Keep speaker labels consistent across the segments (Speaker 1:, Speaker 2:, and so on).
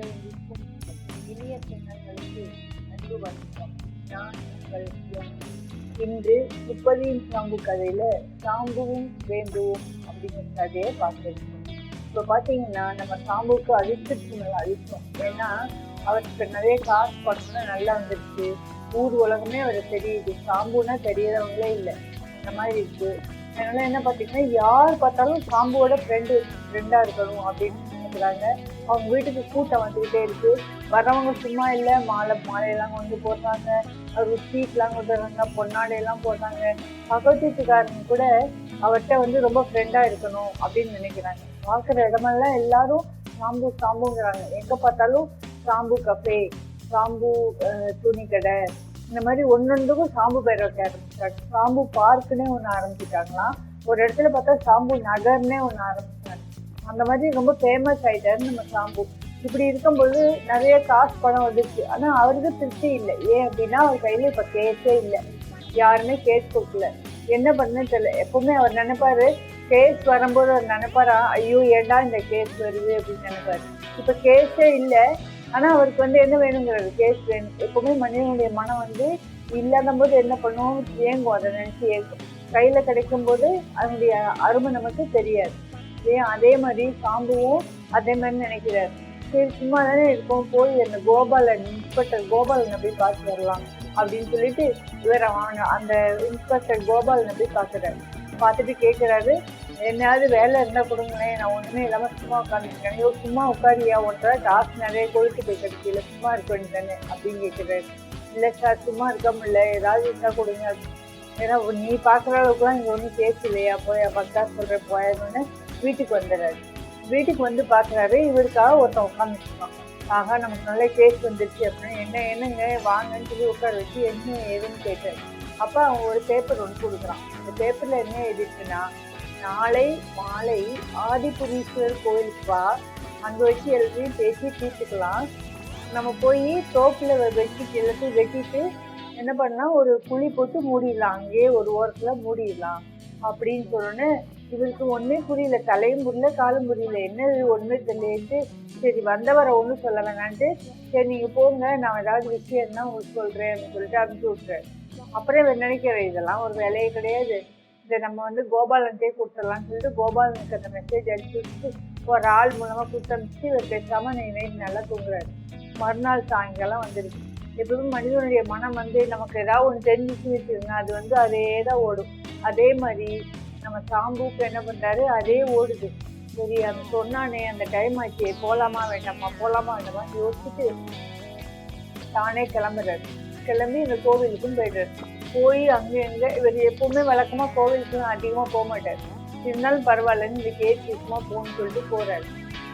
Speaker 1: இருக்கும் இனிய சின்னங்களுக்கு அன்பு வணக்கம். நான் உங்கள் எம். இன்று 30 சாம்பு கதையில சாம்புவும் வேம்புவும் அப்படிங்கிற கதையை பார்த்துருக்கோம். இப்போ பார்த்தீங்கன்னா நம்ம சாம்புக்கு அதிர்ஷ்டத்துக்கு மேலே அதிர்ஷ்டம். ஏன்னா அவருக்கு நிறைய காசு பணம்னா நல்லா வந்துருச்சு, ஊர் உலகமே அவரை தெரியுது. சாம்புன்னா தெரியறவங்களே இல்லை, அந்த மாதிரி இருக்கு. அதனால என்ன பார்த்தீங்கன்னா யார் பார்த்தாலும் சாம்புவோட ஃப்ரெண்டா இருக்கணும் அப்படின்னு நினைக்கிறாங்க. அவங்க வீட்டுக்கு கூட்டம் வந்துகிட்டே இருக்கு. வர்றவங்க சும்மா இல்லை, மாலையெல்லாம் கொண்டு போடுறாங்க, அவருக்கு ஸ்வீட்லாம் கொடுத்துறாங்க, பொன்னாடையெல்லாம் போடுறாங்க. பக்கத்து வீட்டுக்காரங்க கூட அவர்கிட்ட ரொம்ப ஃப்ரெண்டா இருக்கணும் அப்படின்னு நினைக்கிறாங்க. பார்க்குற இடமெல்லாம் எல்லாரும் சாம்பு சாம்புங்கிறாங்க. எங்க பார்த்தாலும் சாம்பு கஃபே, சாம்பு துணி கடை, இந்த மாதிரி ஒன்னொன்றுக்கும் சாம்பு பேர் வைக்க ஆரம்பிச்சிட்டாங்க. சாம்பு பார்க்குன்னே ஒன்று ஆரம்பிச்சிட்டாங்களாம். ஒரு இடத்துல பார்த்தா சாம்பு நகர்னே ஒன்று ஆரம்பிச்சாங்க. அந்த மாதிரி ரொம்ப ஃபேமஸ் ஆயிட்டாரு நம்ம சாம்பு. இப்படி இருக்கும்போது நிறைய காசு பணம் வந்துச்சு. ஆனா அவருக்கு திருப்தி இல்லை. ஏன் அப்படின்னா அவர் கையில இப்ப கேஸே இல்லை, யாருமே கேஸ் கொடுக்கல. என்ன பண்ணுன்னு தெரியல. எப்பவுமே அவர் நினைப்பாரு, கேஸ் வரும்போது அவர் நினைப்பாரா, ஐயோ ஏண்டா இந்த கேஸ் வருது அப்படின்னு நினைப்பாரு. இப்ப கேஸே இல்லை. ஆனா அவருக்கு என்ன வேணுங்கிறது, கேஸ் வேணும். எப்பவுமே மனிதனுடைய மனம் இல்லாத போது என்ன பண்ணுவோம், ஏங்கும், அதை நினைச்சு ஏங்கும். கையில கிடைக்கும் போது அதனுடைய அருமை நமக்கு தெரியாது. ஏன் அதே மாதிரி சாம்புவும் அதே மாதிரி நினைக்கிறாரு. சரி சும்மா தானே இருக்கும், போய் அந்த இன்ஸ்பெக்டர் கோபாலனை போய் பார்த்து வரலாம் அப்படின்னு சொல்லிட்டு இவர் அந்த இன்ஸ்பெக்டர் கோபாலனை போய் பார்க்குறாரு. பார்த்துட்டு கேட்குறாரு, என்னையாவது வேலை இருந்தால் கொடுங்களேன், நான் ஒன்றுமே இல்லாமல் சும்மா உட்காந்துருக்கேன். ஐயோ சும்மா உட்காரியா, ஒன்றரை காசு நிறைய கொழுத்து போய் கிடைக்கல, சும்மா இருக்க வேண்டியதானே அப்படின்னு கேட்குறாரு. இல்லை சார் சும்மா இருக்க முடியல, ஏதாவது இருந்தால் கொடுங்க. ஏன்னா நீ பார்க்குற அளவுக்குலாம் இங்கே ஒன்றும் கேஸ் இல்லையா, போய் பக்கா சொல்கிறேன் போயிடணுன்னு வீட்டுக்கு வந்துடுறாரு. வீட்டுக்கு பார்க்குறாரு, இவருக்காக ஒருத்தன் உட்காந்துருக்கான். ஆகா நமக்கு நல்ல கேஸ் வந்துருச்சு அப்படின்னு. என்னங்க வாங்கன்னு சொல்லி உட்கார வச்சு என்ன ஏதுன்னு கேட்டாரு. அப்போ அவன் ஒரு பேப்பர் ஒன்று கொடுக்குறான். அந்த பேப்பரில் என்ன எழுதிட்டுன்னா, நாளை மாலை ஆதிபுரீஸ்வரர் கோயிலுக்கு வா, அங்கே வச்சு எல்லாத்தையும் பேசி தீர்த்துக்கலாம். நம்ம போய் தோப்பில் எல்லாத்தையும் வெட்டிட்டு என்ன பண்ணலாம், ஒரு குழி போட்டு மூடிடலாம், அங்கேயே ஒரு ஓரத்தில் மூடிடலாம் அப்படின்னு சொன்னோன்னு இவருக்கு ஒன்றுமே புரியல. தலையும் புரியல, காலும் புரியல, என்ன ஒன்றுமே தெரியலேட்டு சரி வந்தவரை ஒன்றும் சொல்ல வேணான்ட்டு, சரி நீங்கள் போங்க, நான் ஏதாவது விஷயம் இருந்தால் உங்களுக்கு சொல்கிறேன் அப்படின்னு சொல்லிட்டு அனுப்பிச்சு விட்டுறேன். அப்புறம் இவர் நினைக்கிறேன், இதெல்லாம் ஒரு வேலையே கிடையாது, இதை நம்ம கோபாலன்ட்டே கொடுத்துடலாம்னு சொல்லிட்டு கோபாலனுக்கு அந்த மெசேஜ் அனுப்பிச்சு வச்சுட்டு ஒரு ஆள் மூலமாக கொடுத்தனுப்பிச்சு இவர் பேசாமல் நைட் நல்லா தூங்குறாரு. மறுநாள் சாயங்காலம் வந்துருக்கு. எப்பவுமே மனிதனுடைய மனம் நமக்கு ஏதாவது ஒன்று தெரிஞ்சுச்சு வச்சுருங்க, அது அதே தான் ஓடும். அதே மாதிரி நம்ம சாம்புக்கு என்ன பண்ணுறாரு, அதே ஓடுது. சரி அந்த சொன்னானே அந்த டைம் ஆச்சு, போகலாமா வேண்டாமா யோசிச்சுட்டு தானே கிளம்புறாரு. கிளம்பி இந்த கோவிலுக்கும் போயிடுறாரு. போய் அங்கே எங்கே இவர் எப்பவுமே வழக்கமாக கோவிலுக்குலாம் அதிகமாக போக மாட்டார். இருந்தாலும் பரவாயில்லன்னு இந்த கேஸ் விஷயமா போகணும்னு சொல்லிட்டு போறாரு.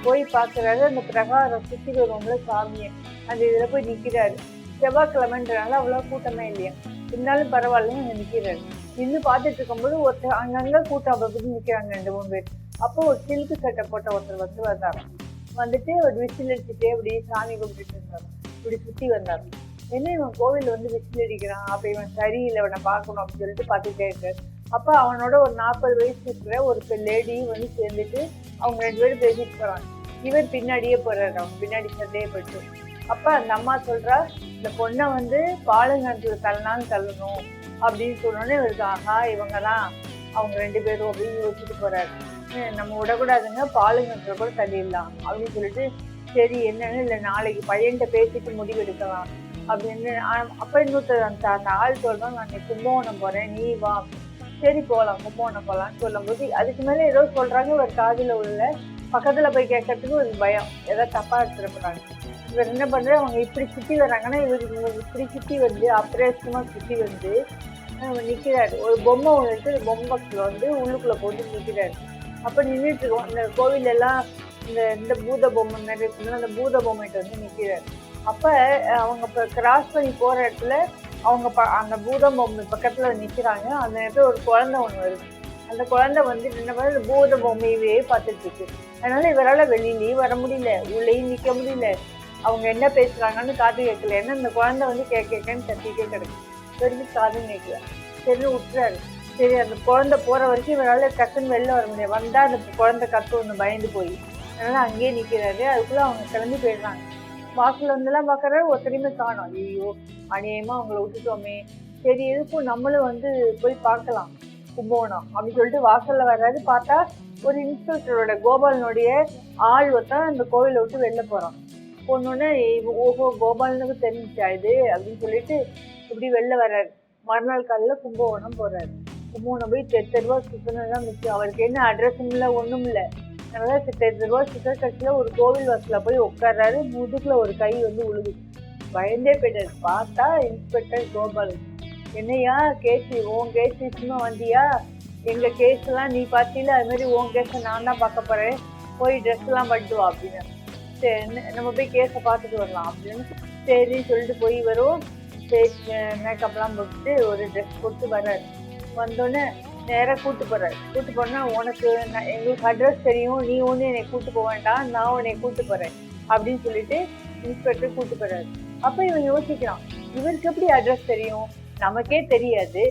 Speaker 1: போய் பார்க்குறாரு, அந்த பிரகாரம் சுற்றி வருவோம்ல சாமியை, அந்த இதில் போய் நிற்கிறாரு. செவ்வாய்க்கிழமைன்றனால அவ்வளோ கூட்டமே இல்லையா, இருந்தாலும் பரவாயில்லன்னு அங்கே நிற்கிறாரு. இன்னும் பார்த்துட்டு இருக்கும்போது ஒருத்தர் அங்கங்கே கூட்டம் அப்படி நிற்கிறாங்க 2-3 பேர். அப்போ ஒரு சில்க்கு சட்டை போட்ட ஒருத்தர் வந்தாரு. வந்துட்டு ஒரு விசில் அடிச்சுட்டே அப்படி சாமி கும்பிட்டுட்டு இருந்தாரு. இப்படி சுற்றி வந்தாரு. என்ன இவன் கோவில் விசில் அடிக்கிறான், அப்போ இவன் சரியில்லை, இவனை பார்க்கணும் அப்படின்னு சொல்லிட்டு பார்த்துட்டே இருக்காரு. அப்போ அவனோட ஒரு 40 வயசு இருக்கிற ஒரு லேடி சேர்ந்துட்டு அவங்க 2 பேரும் பேசிட்டு போறாங்க. இவர் பின்னாடியே போறாரு, அவங்க பின்னாடி சந்தேகப்பட்டு. அப்ப அந்த அம்மா சொல்றா, இந்த பொண்ணை பாலுங்கத்துல தள்ளணும் அப்படின்னு சொன்னோன்னே இவருக்கு ஆஹா இவங்க தான் அவங்க 2 பேரும் அப்படின்னு யோசிச்சுட்டு போறாரு. நம்ம விடக்கூடாதுங்க, பாலுங்கத்துல கூட தள்ளிடலாம் அப்படின்னு சொல்லிட்டு, சரி என்னன்னு இல்லை நாளைக்கு பையன்கிட்ட பேசிட்டு முடிவெடுக்கலாம் அப்படின்னு. அப்ப இன்னொருத்தர் அந்த ஆள் சொல்றோம், நான் கும்பகோணம் போறேன், நீ வா. சரி போகலாம், கும்பகோணம் போகலான்னு சொல்லும் போது அதுக்கு மேலே ஏதோ சொல்றாங்க. ஒரு காதுல உள்ள பக்கத்துல போய் கேட்கறதுக்கு ஒரு பயம், ஏதாவது தப்பா எடுத்துருப்பாங்க. இவர் என்ன பண்றாரு, அவங்க இப்படி சுற்றி வர்றாங்கன்னா இவர் இப்படி சுற்றி அப்ரேஷமா சுற்றி நிற்கிறாரு. ஒரு பொம்மை ஒன்று இருக்கு, பொம்மை பக்கத்தில் உள்ளுக்குள்ள போட்டு நிற்கிறாரு. அப்போ நின்றுட்டு இருக்கோம். இந்த கோவில் எல்லாம் இந்த பூத பொம்மை மாதிரி இருக்குன்னா அந்த பூத பொம்மைகிட்ட நிற்கிறாரு. அப்போ அவங்க இப்போ கிராஸ் பண்ணி போகிற இடத்துல அவங்க அந்த பூத பொம்மை பக்கத்தில் நிற்கிறாங்க. அந்த நேரத்தில் ஒரு குழந்தை ஒன்று வருது. அந்த குழந்தை என்ன பண்ண பூத பொம்மையவே பார்த்துட்டு இருக்கு. அதனால இவரால் வெளியிலையும் வர முடியல, உள்ளேயும் நிற்க முடியல. அவங்க என்ன பேசுறாங்கன்னு காது கேட்கல. ஏன்னா இந்த குழந்தை கேட்கன்னு கத்திட்டே கிடக்கு. வரைக்கும் காதும் கேட்கல. சரி விட்டுறாரு. சரி அந்த குழந்தை போற வரைக்கும் இவரால் டக்குன்னு வெளில வர முடியாது. வந்தா அந்த குழந்தை கத்து ஒன்று பயந்து போய் அதனால அங்கேயே நிற்கிறாரு. அதுக்குள்ள அவங்க கிளம்பி போயிடுறாங்க. வாசல்ல வந்துலாம் பாக்குறாரு, ஒருத்தரையுமே காணோம். ஐயோ அநியாயமா அவங்கள விட்டுட்டோமே, சரி எதுக்கும் நம்மளும் வந்து போய் பார்க்கலாம் கும்பகோணம் அப்படின்னு சொல்லிட்டு வாசல்ல வர்றாரு. பார்த்தா ஒரு இன்ஸ்பெக்டரோட கோபாலனுடைய ஆள் ஒருத்தன் அந்த கோவிலை விட்டு வெளில போறான். போனோடனே ஓஹோ கோபாலனுக்கு தெரிஞ்சுச்சா இது அப்படின்னு சொல்லிட்டு இப்படி வெளில வர்றாரு. மறுநாள் காலையில கும்பகோணம் போறாரு. கும்பகோணம் போய் தெருவா சுத்தினதான் மிச்சம். அவருக்கு என்ன அட்ரஸும் இல்லை, ஒண்ணும் இல்லை. அதனால தெருவா சுத்த கட்சியில ஒரு கோவில் வாசல போய் உட்கார்றாரு. முதுகுல ஒரு கை வந்து உழுது. பயந்தே போயிட்டாரு. பார்த்தா இன்ஸ்பெக்டர் கோபாலன். என்னையா கேஸ், உன் கேஸ் சும்மா வந்தியா? எங்க கேஸ் எல்லாம் நீ பாத்தியில, அது மாதிரி உன் கேஸ நான் தான் பார்க்க போறேன், போய் ட்ரெஸ் எல்லாம் பண்ணிட்டு வா அப்படின்னு. சரி நம்ம போய் கேஸை பார்த்துட்டு வரலாம் அப்படின்னு சரின்னு சொல்லிட்டு போய் வரும். மேக்கப்லாம் போட்டு ஒரு ட்ரெஸ் போட்டு வர்றாரு. வந்தோடனே நேராக கூட்டு போறாரு. கூட்டு போனா உனக்கு எங்களுக்கு அட்ரஸ் தெரியும், நீ ஒன்று என்னை கூட்டு போக வேண்டாம், நான் உன்னை கூட்டு போறேன் அப்படின்னு சொல்லிட்டு இன்ஸ்பெக்டர் கூட்டு போறாரு. அப்ப இவன் யோசிக்கிறான், இவருக்கு எப்படி அட்ரஸ் தெரியும், நமக்கே தெரியாது,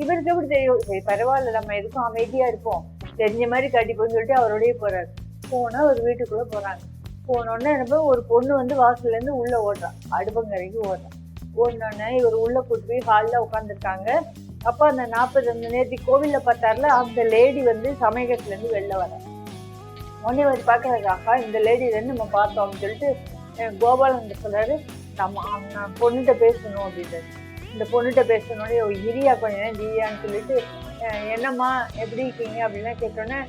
Speaker 1: இவருக்கு எப்படி தெரியும்? சரி பரவாயில்ல, நம்ம எதுக்கும் அமைதியா இருப்போம், தெரிஞ்ச மாதிரி காட்டிப்போன்னு சொல்லிட்டு அவரோடய போறாரு. போனா ஒரு வீட்டுக்குள்ள போறாங்க. போனோடனே என்ன ஒரு பொண்ணு வந்து வாசல்ல இருந்து உள்ள ஓடுறான், அடுப்பங்கரைக்கு ஓடுறான். ஓடினோடனே இவர் உள்ள கூட்டு போய் ஹாலில் உட்காந்துருக்காங்க. அப்ப அந்த 40 நேற்று கோவில்ல பார்த்தாருல, அந்த லேடி வந்து சமயக்கட்டுல இருந்து வெளில வர. உடனே வந்து பாக்குறாரு, அக்கா இந்த லேடி வந்து நம்ம பார்த்தோம் அப்படின்னு சொல்லிட்டு கோபாலன் சொல்றாரு, நான் பொண்ணுகிட்ட பேசணும் அப்படின்ட்டு. இந்த பொண்ணுகிட்ட பேசணுன்னே இரியா கொஞ்ச நேரம் ஜிரியான்னு சொல்லிட்டு, என்னம்மா எப்படி இருக்கீங்க அப்படின்னா கேட்டோன்னே,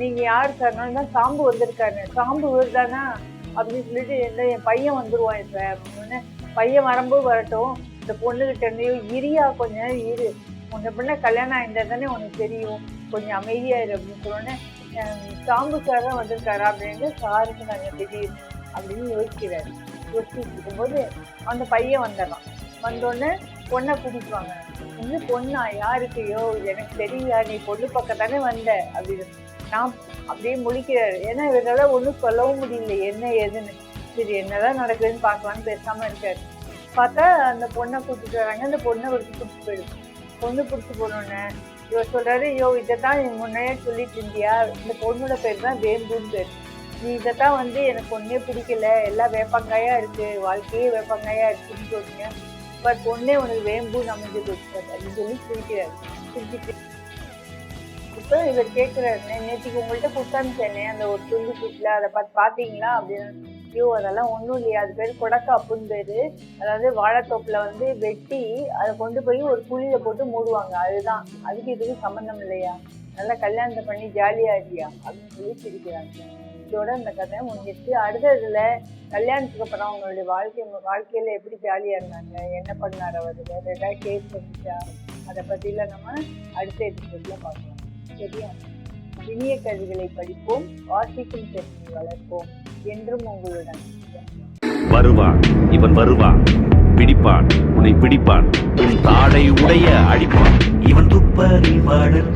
Speaker 1: நீங்க யாரு சார்னாலும் தான் சாம்பு வந்திருக்காரு. சாம்பு வருதானா அப்படின்னு சொல்லிட்டு, என் பையன் வந்துருவான் இப்ப அப்படின்னு. பையன் வரும்போது வரட்டும், இந்த பொண்ணுகிட்ட இருந்தையும் இரியா கொஞ்ச நேரம் இரு, உன்னை பண்ண கல்யாணம் ஆயிருந்தா தானே உனக்கு தெரியும், கொஞ்சம் அமைதியா இரு அப்படின்னு சொன்னோன்னே, சாம்பு சார் தான் வந்திருக்காரா அப்படின்னு சாருக்கு நாங்கள் திடீர்னு அப்படின்னு யோசிக்கிறாரு. யோசிச்சுட்டு இருக்கும்போது அந்த பையன் வந்துடுறான். வந்தோடனே பொண்ணை கூட்டிக்குவாங்க. வந்து பொண்ணா யாருக்கையோ எனக்கு தெரியல, நீ பொண்ணு பக்கம் தானே வந்த அப்படின்னு. நான் அப்படியே முழிக்கிறாரு. ஏன்னா இவரால் ஒன்றும் சொல்லவும் முடியல என்ன ஏதுன்னு. சரி என்னதான் நடக்குதுன்னு பார்க்கலான்னு பேசாம இருக்காரு. பார்த்தா அந்த பொண்ணை கூட்டிட்டு வராங்க. அந்த பொண்ணை ஒரு பிடிச்சி போயிடுது. பொண்ணு பிடிச்சி போனோடனே இவர் சொல்றாரு, ஐயோ இதைத்தான் முன்னாடியே சொல்லிட்டு இருந்தியா, இந்த பொண்ணோட பேர் தான் வேம்புன்னு பேர், நீ இதைத்தான் வந்து எனக்கு ஒன்னே பிடிக்கல, எல்லாம் வேப்பங்காயா இருக்கு, வாழ்க்கையே வேப்பங்காயா இருக்குன்னு சொல்றீங்க, பட் பொண்ணே உனக்கு வேம்புன்னு அமைஞ்சு கொடுத்தாரு அப்படின்னு சொல்லி சிரிக்கிறாரு. சிரிச்சிட்டு இப்போ இவர் கேட்கிறாரு, நேற்றுக்கு உங்கள்கிட்ட கொடுத்தான்னு அந்த ஒரு துண்டு சீட்ல அதை பார்த்தீங்களா அப்படின்னு. ஐயோ அதெல்லாம் ஒன்றும் இல்லையா, அது பேர் கொடக்காப்புன்னு பேரு, அதாவது வாழைத்தோப்புல வந்து வெட்டி அதை கொண்டு போய் ஒரு குழியில போட்டு மூடுவாங்க, அதுதான், அதுக்கு இதுக்கு சம்பந்தம் இல்லையா, நல்லா கல்யாணத்தை பண்ணி ஜாலியா இருக்கியா அப்படின்னு சொல்லி சிரிக்கிறாங்க. இதோட இந்த கதை முடிஞ்சிருச்சு. அடுத்ததுல கல்யாணத்துக்கு அப்புறம் அவங்களுடைய வாழ்க்கையில எப்படி ஜாலியா இருந்தாங்க, என்ன பண்ணார் அவர், வேற ஏதாவது கேஸ் வந்துச்சா, அதை பத்திலாம் நம்ம அடுத்த எபிசோட்ல பார்க்கலாம். சரியா? இனிய கதைகளை படிப்போம், வாசிக்கும் திறனை வளர்ப்போம். என்றும் உங்களுடன்.
Speaker 2: வருவான், இவன் வருவான், பிடிப்பான், உன்னை பிடிப்பான், உன் தாடை உடைய அடிப்பான், இவன் துப்பறிவாளன்.